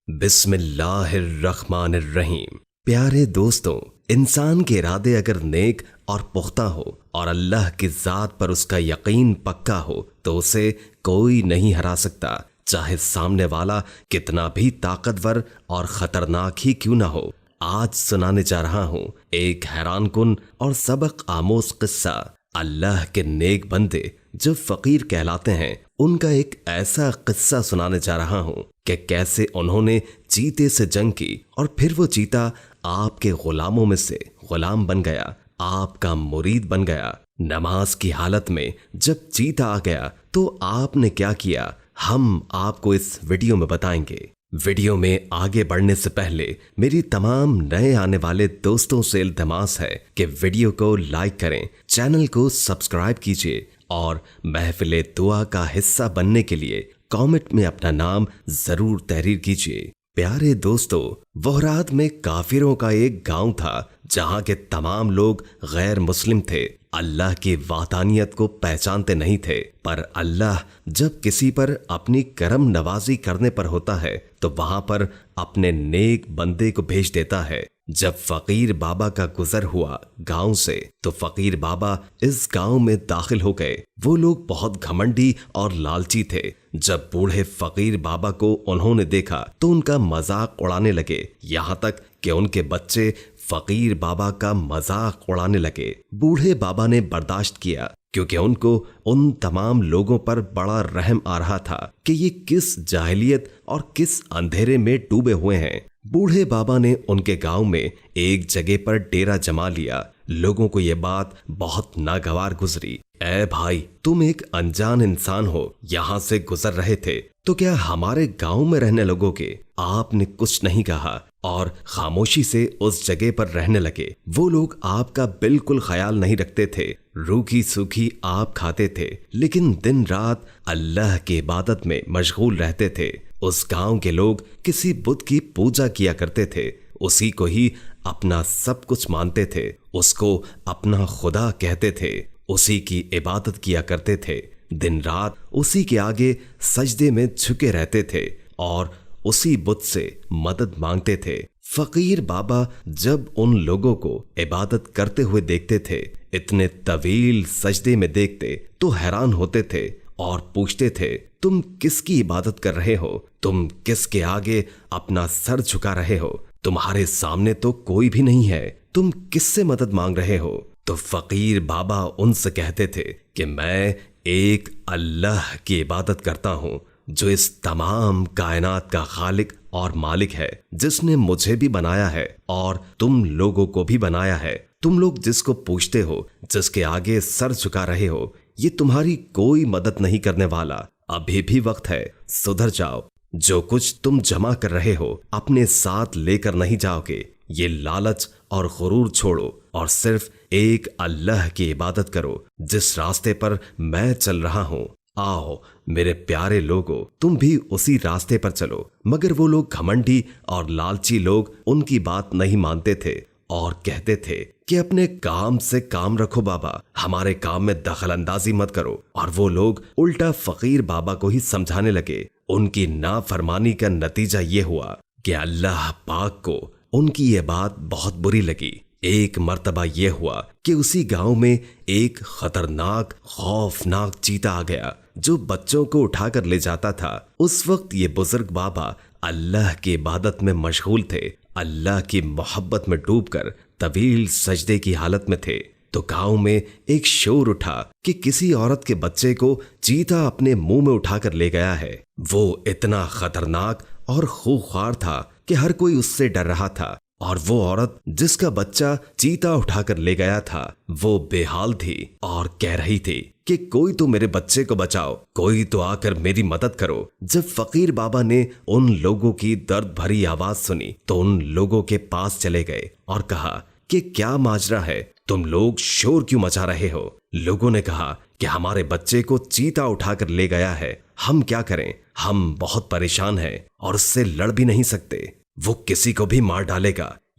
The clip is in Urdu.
بسم اللہ الرحمن الرحیم۔ پیارے دوستوں، انسان کے ارادے اگر نیک اور پختہ ہو اور اللہ کی ذات پر اس کا یقین پکا ہو تو اسے کوئی نہیں ہرا سکتا، چاہے سامنے والا کتنا بھی طاقتور اور خطرناک ہی کیوں نہ ہو۔ آج سنانے جا رہا ہوں ایک حیران کن اور سبق آموز قصہ۔ اللہ کے نیک بندے جو فقیر کہلاتے ہیں، ان کا ایک ایسا قصہ سنانے جا رہا ہوں کہ کیسے انہوں نے چیتے سے جنگ کی اور پھر وہ چیتا آپ کے غلاموں میں سے غلام بن گیا، آپ کا مرید بن گیا۔ نماز کی حالت میں جب چیتا آ گیا تو آپ نے کیا کیا، ہم آپ کو اس ویڈیو میں بتائیں گے۔ ویڈیو میں آگے بڑھنے سے پہلے میری تمام نئے آنے والے دوستوں سے التماس ہے کہ ویڈیو کو لائک کریں، چینل کو سبسکرائب کیجیے اور محفل دعا کا حصہ بننے کے لیے کامنٹ میں اپنا نام ضرور تحریر کیجیے۔ پیارے دوستو، وہرات میں کافروں کا ایک گاؤں تھا جہاں کے تمام لوگ غیر مسلم تھے، اللہ کی وحدانیت کو پہچانتے نہیں تھے، پر اللہ جب کسی پر اپنی کرم نوازی کرنے پر ہوتا ہے تو وہاں پر اپنے نیک بندے کو بھیج دیتا ہے۔ جب فقیر بابا کا گزر ہوا گاؤں سے تو فقیر بابا اس گاؤں میں داخل ہو گئے۔ وہ لوگ بہت گھمنڈی اور لالچی تھے۔ جب بوڑھے فقیر بابا کو انہوں نے دیکھا تو ان کا مذاق اڑانے لگے، یہاں تک کہ ان کے بچے فقیر بابا کا مذاق اڑانے لگے۔ بوڑھے بابا نے برداشت کیا کیونکہ ان کو ان تمام لوگوں پر بڑا رحم آ رہا تھا کہ یہ کس جاہلیت اور کس اندھیرے میں ڈوبے ہوئے ہیں۔ بوڑھے بابا نے ان کے گاؤں میں ایک جگہ پر ڈیرا جما لیا۔ لوگوں کو یہ بات بہت ناگوار گزری۔ اے بھائی، تم ایک انجان انسان ہو، یہاں سے گزر رہے تھے تو کیا ہمارے گاؤں میں رہنے لگو گے؟ آپ نے کچھ نہیں کہا اور خاموشی سے اس جگہ پر رہنے لگے۔ وہ لوگ آپ کا بالکل خیال نہیں رکھتے تھے، روکھی سوکھی آپ کھاتے تھے، لیکن دن رات اللہ کی عبادت میں مشغول رہتے تھے۔ اس گاؤں کے لوگ کسی بت کی پوجا کیا کرتے تھے، اسی کو ہی اپنا سب کچھ مانتے تھے، اس کو اپنا خدا کہتے تھے، اسی کی عبادت کیا کرتے تھے، دن رات اسی کے آگے سجدے میں جھکے رہتے تھے اور اسی بت سے مدد مانگتے تھے۔ فقیر بابا جب ان لوگوں کو عبادت کرتے ہوئے دیکھتے تھے، اتنے طویل سجدے میں دیکھتے تو حیران ہوتے تھے اور پوچھتے تھے، تم کس کی عبادت کر رہے ہو؟ تم کس کے آگے اپنا سر جھکا رہے ہو؟ تمہارے سامنے تو کوئی بھی نہیں ہے، تم کس سے مدد مانگ رہے ہو؟ تو فقیر بابا ان سے کہتے تھے کہ میں ایک اللہ کی عبادت کرتا ہوں جو اس تمام کائنات کا خالق اور مالک ہے، جس نے مجھے بھی بنایا ہے اور تم لوگوں کو بھی بنایا ہے۔ تم لوگ جس کو پوچھتے ہو، جس کے آگے سر جھکا رہے ہو، یہ تمہاری کوئی مدد نہیں کرنے والا۔ ابھی بھی وقت ہے، سدھر جاؤ۔ جو کچھ تم جمع کر رہے ہو اپنے ساتھ لے کر نہیں جاؤ گے۔ یہ لالچ اور غرور چھوڑو اور صرف ایک اللہ کی عبادت کرو جس راستے پر میں چل رہا ہوں۔ آؤ میرے پیارے لوگو، تم بھی اسی راستے پر چلو۔ مگر وہ لوگ گھمنڈی اور لالچی لوگ ان کی بات نہیں مانتے تھے اور کہتے تھے کہ اپنے کام سے کام رکھو بابا، ہمارے کام میں دخل اندازی مت کرو۔ اور وہ لوگ الٹا فقیر بابا کو ہی سمجھانے لگے۔ ان کی نافرمانی کا نتیجہ یہ ہوا کہ اللہ پاک کو ان کی یہ بات بہت بری لگی۔ ایک مرتبہ یہ ہوا کہ اسی گاؤں میں ایک خطرناک خوفناک چیتا آ گیا جو بچوں کو اٹھا کر لے جاتا تھا۔ اس وقت یہ بزرگ بابا اللہ کی عبادت میں مشغول تھے، اللہ کی محبت میں ڈوب کر طویل سجدے کی حالت میں تھے۔ تو گاؤں میں ایک شور اٹھا کہ کسی عورت کے بچے کو چیتا اپنے منہ میں اٹھا کر لے گیا ہے۔ وہ اتنا خطرناک اور خوخوار تھا کہ ہر کوئی اس سے ڈر رہا تھا، اور وہ عورت جس کا بچہ چیتا اٹھا کر لے گیا تھا وہ بے حال تھی اور کہہ رہی تھی کہ کوئی تو میرے بچے کو بچاؤ، کوئی تو آ کر میری مدد کرو۔ جب فقیر بابا نے ان لوگوں کی درد بھری آواز سنی تو ان لوگوں کے پاس چلے گئے اور کہا کہ کیا ماجرا ہے، تم لوگ شور کیوں مچا رہے ہو؟ لوگوں نے کہا کہ ہمارے بچے کو چیتا اٹھا کر لے گیا ہے، ہم کیا کریں؟ ہم بہت پریشان ہیں اور اس سے لڑ بھی نہیں سکتے، وہ کسی کو بھی مار ڈالے گا۔